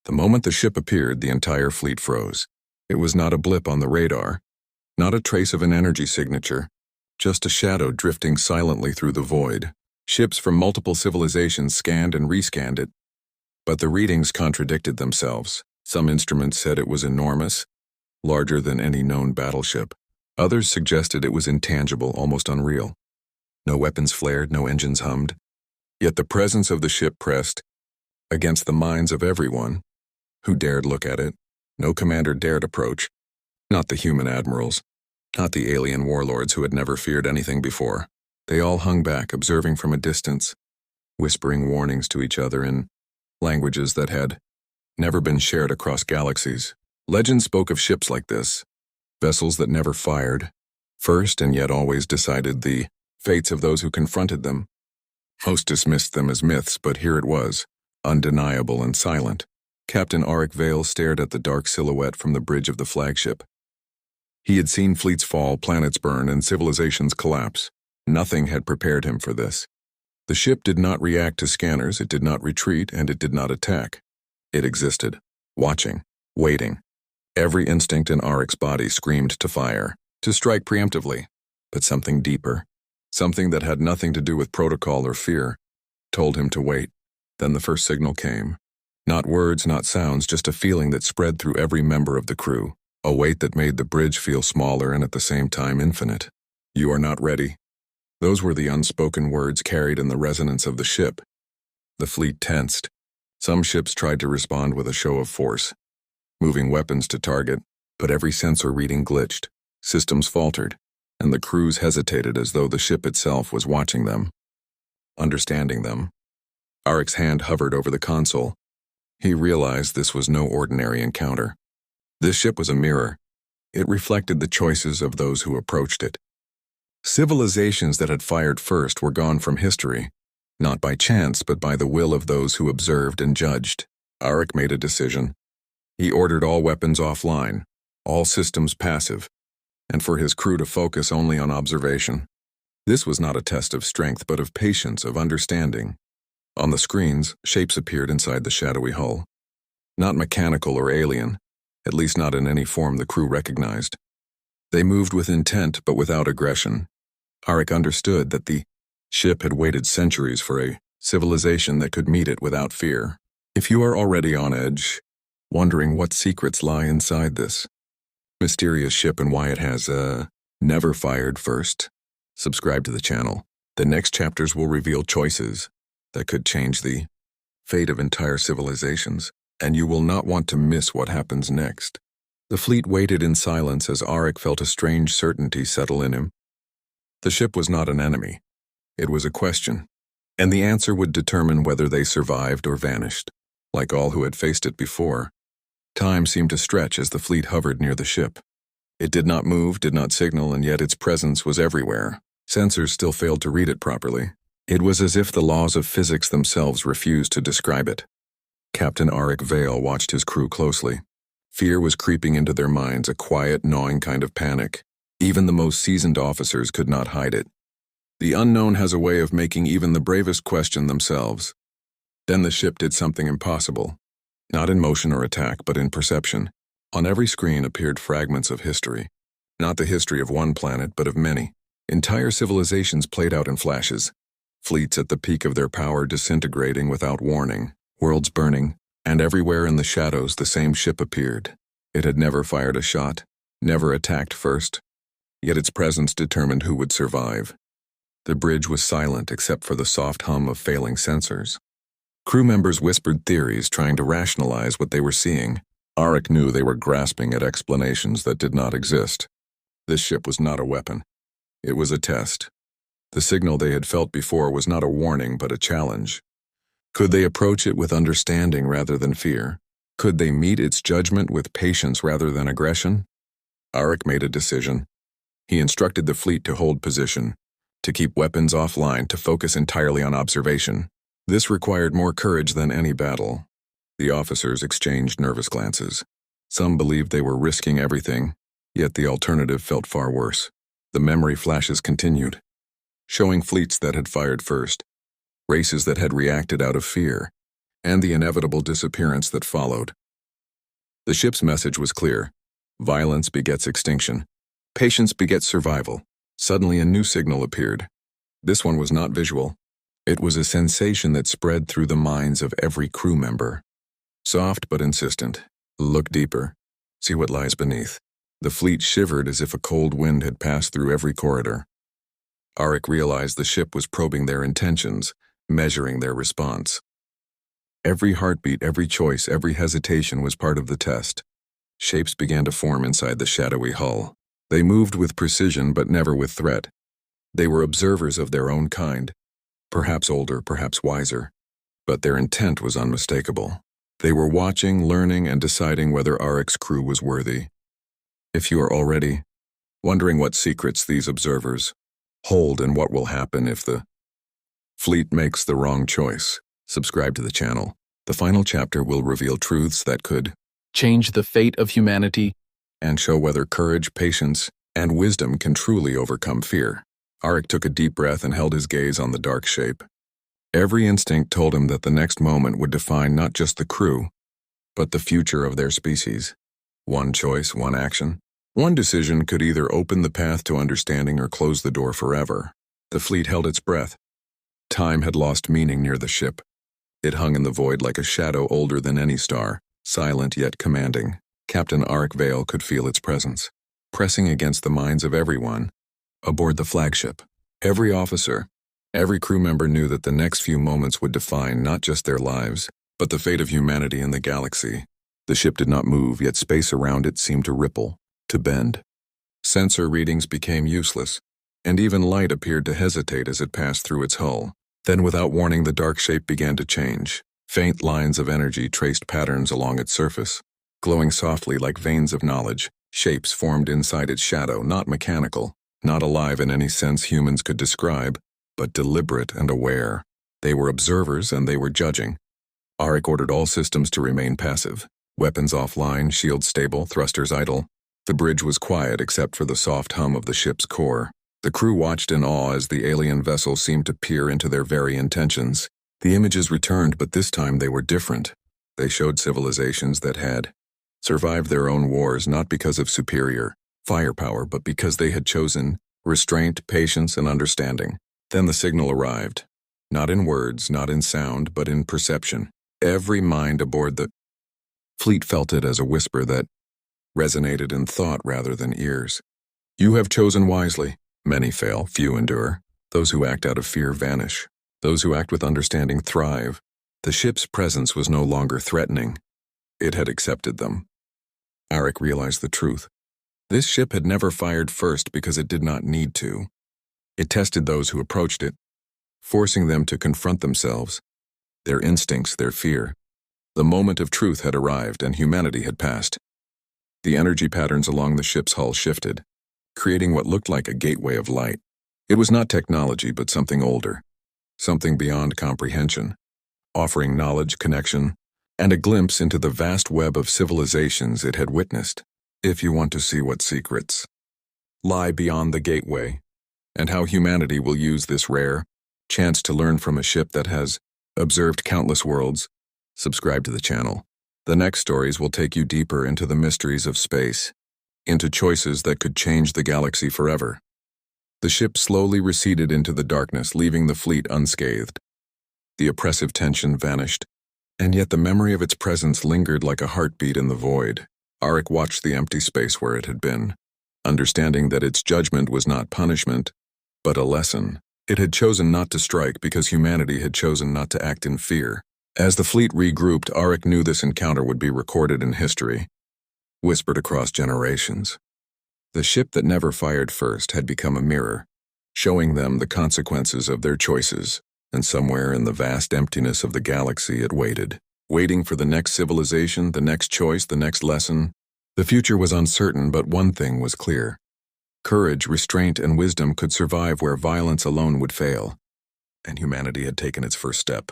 The moment the ship appeared, the entire fleet froze. It was not a blip on the radar, not a trace of an energy signature, just a shadow drifting silently through the void. Ships from multiple civilizations scanned and rescanned it, but the readings contradicted themselves. Some instruments said it was enormous, larger than any known battleship. Others suggested it was intangible, almost unreal. No weapons flared, no engines hummed. Yet the presence of the ship pressed against the minds of everyone who dared look at it. No commander dared approach, not the human admirals, not the alien warlords who had never feared anything before. They all hung back, observing from a distance, whispering warnings to each other in languages that had never been shared across galaxies. Legend spoke of ships like this, vessels that never fired, first and yet always decided the fates of those who confronted them. Most dismissed them as myths, but here it was, undeniable and silent. Captain Auric Vale stared at the dark silhouette from the bridge of the flagship. He had seen fleets fall, planets burn, and civilizations collapse. Nothing had prepared him for this. The ship did not react to scanners, it did not retreat, and it did not attack. It existed, watching, waiting. Every instinct in Auric's body screamed to fire, to strike preemptively. But something deeper, something that had nothing to do with protocol or fear, told him to wait. Then the first signal came. Not words, not sounds, just a feeling that spread through every member of the crew. A weight that made the bridge feel smaller and at the same time infinite. You are not ready. Those were the unspoken words carried in the resonance of the ship. The fleet tensed. Some ships tried to respond with a show of force, moving weapons to target, but every sensor reading glitched. Systems faltered, and the crews hesitated as though the ship itself was watching them, understanding them. Auric's hand hovered over the console. He realized this was no ordinary encounter. This ship was a mirror. It reflected the choices of those who approached it. Civilizations that had fired first were gone from history, not by chance but by the will of those who observed and judged. Auric made a decision. He ordered all weapons offline, all systems passive, and for his crew to focus only on observation. This was not a test of strength but of patience, of understanding. On the screens, shapes appeared inside the shadowy hull. Not mechanical or alien, at least not in any form the crew recognized. They moved with intent but without aggression. Auric understood that the ship had waited centuries for a civilization that could meet it without fear. If you are already on edge, wondering what secrets lie inside this mysterious ship and why it has, never fired first, subscribe to the channel. The next chapters will reveal choices that could change the fate of entire civilizations, and you will not want to miss what happens next. The fleet waited in silence as Auric felt a strange certainty settle in him. The ship was not an enemy. It was a question, and the answer would determine whether they survived or vanished. Like all who had faced it before, time seemed to stretch as the fleet hovered near the ship. It did not move, did not signal, and yet its presence was everywhere. Sensors still failed to read it properly. It was as if the laws of physics themselves refused to describe it. Captain Auric Vale watched his crew closely. Fear was creeping into their minds, a quiet, gnawing kind of panic. Even the most seasoned officers could not hide it. The unknown has a way of making even the bravest question themselves. Then the ship did something impossible. Not in motion or attack, but in perception. On every screen appeared fragments of history. Not the history of one planet, but of many. Entire civilizations played out in flashes. Fleets at the peak of their power disintegrating without warning. Worlds burning. And everywhere in the shadows the same ship appeared. It had never fired a shot, never attacked first. Yet its presence determined who would survive. The bridge was silent except for the soft hum of failing sensors. Crew members whispered theories, trying to rationalize what they were seeing. Auric knew they were grasping at explanations that did not exist. This ship was not a weapon. It was a test. The signal they had felt before was not a warning but a challenge. Could they approach it with understanding rather than fear? Could they meet its judgment with patience rather than aggression? Auric made a decision. He instructed the fleet to hold position, to keep weapons offline, to focus entirely on observation. This required more courage than any battle. The officers exchanged nervous glances. Some believed they were risking everything, yet the alternative felt far worse. The memory flashes continued, showing fleets that had fired first, races that had reacted out of fear, and the inevitable disappearance that followed. The ship's message was clear. Violence begets extinction. Patience begets survival. Suddenly a new signal appeared. This one was not visual. It was a sensation that spread through the minds of every crew member. Soft but insistent. Look deeper. See what lies beneath. The fleet shivered as if a cold wind had passed through every corridor. Arik realized the ship was probing their intentions, measuring their response. Every heartbeat, every choice, every hesitation was part of the test. Shapes began to form inside the shadowy hull. They moved with precision but never with threat. They were observers of their own kind, perhaps older, perhaps wiser, but their intent was unmistakable. They were watching, learning, and deciding whether Arik's crew was worthy. If you are already wondering what secrets these observers hold and what will happen if the fleet makes the wrong choice, subscribe to the channel. The final chapter will reveal truths that could change the fate of humanity and show whether courage, patience, and wisdom can truly overcome fear. Arik took a deep breath and held his gaze on the dark shape. Every instinct told him that the next moment would define not just the crew, but the future of their species. One choice, one action, one decision could either open the path to understanding or close the door forever. The fleet held its breath. Time had lost meaning near the ship. It hung in the void like a shadow older than any star, silent yet commanding. Captain Arik Vale could feel its presence, pressing against the minds of everyone aboard the flagship. Every officer, every crew member knew that the next few moments would define not just their lives, but the fate of humanity in the galaxy. The ship did not move, yet space around it seemed to ripple, to bend. Sensor readings became useless, and even light appeared to hesitate as it passed through its hull. Then, without warning, the dark shape began to change. Faint lines of energy traced patterns along its surface. Glowing softly like veins of knowledge, shapes formed inside its shadow, not mechanical, not alive in any sense humans could describe, but deliberate and aware. They were observers and they were judging. Arik ordered all systems to remain passive. Weapons offline, shields stable, thrusters idle. The bridge was quiet except for the soft hum of the ship's core. The crew watched in awe as the alien vessel seemed to peer into their very intentions. The images returned, but this time they were different. They showed civilizations that had survived their own wars not because of superior firepower, but because they had chosen restraint, patience, and understanding. Then the signal arrived. Not in words, not in sound, but in perception. Every mind aboard the fleet felt it as a whisper that resonated in thought rather than ears. You have chosen wisely. Many fail, few endure. Those who act out of fear vanish. Those who act with understanding thrive. The ship's presence was no longer threatening. It had accepted them. Arik realized the truth. This ship had never fired first because it did not need to. It tested those who approached it, forcing them to confront themselves, their instincts, their fear. The moment of truth had arrived and humanity had passed. The energy patterns along the ship's hull shifted, creating what looked like a gateway of light. It was not technology, but something older, something beyond comprehension, offering knowledge, connection, and a glimpse into the vast web of civilizations it had witnessed. If you want to see what secrets lie beyond the gateway, and how humanity will use this rare chance to learn from a ship that has observed countless worlds, subscribe to the channel. The next stories will take you deeper into the mysteries of space, into choices that could change the galaxy forever. The ship slowly receded into the darkness, leaving the fleet unscathed. The oppressive tension vanished, and yet the memory of its presence lingered like a heartbeat in the void. Arik watched the empty space where it had been, understanding that its judgment was not punishment, but a lesson. It had chosen not to strike because humanity had chosen not to act in fear. As the fleet regrouped, Arik knew this encounter would be recorded in history, whispered across generations. The ship that never fired first had become a mirror, showing them the consequences of their choices, and somewhere in the vast emptiness of the galaxy it waited, waiting for the next civilization, the next choice, the next lesson. The future was uncertain, but one thing was clear. Courage, restraint, and wisdom could survive where violence alone would fail, and humanity had taken its first step.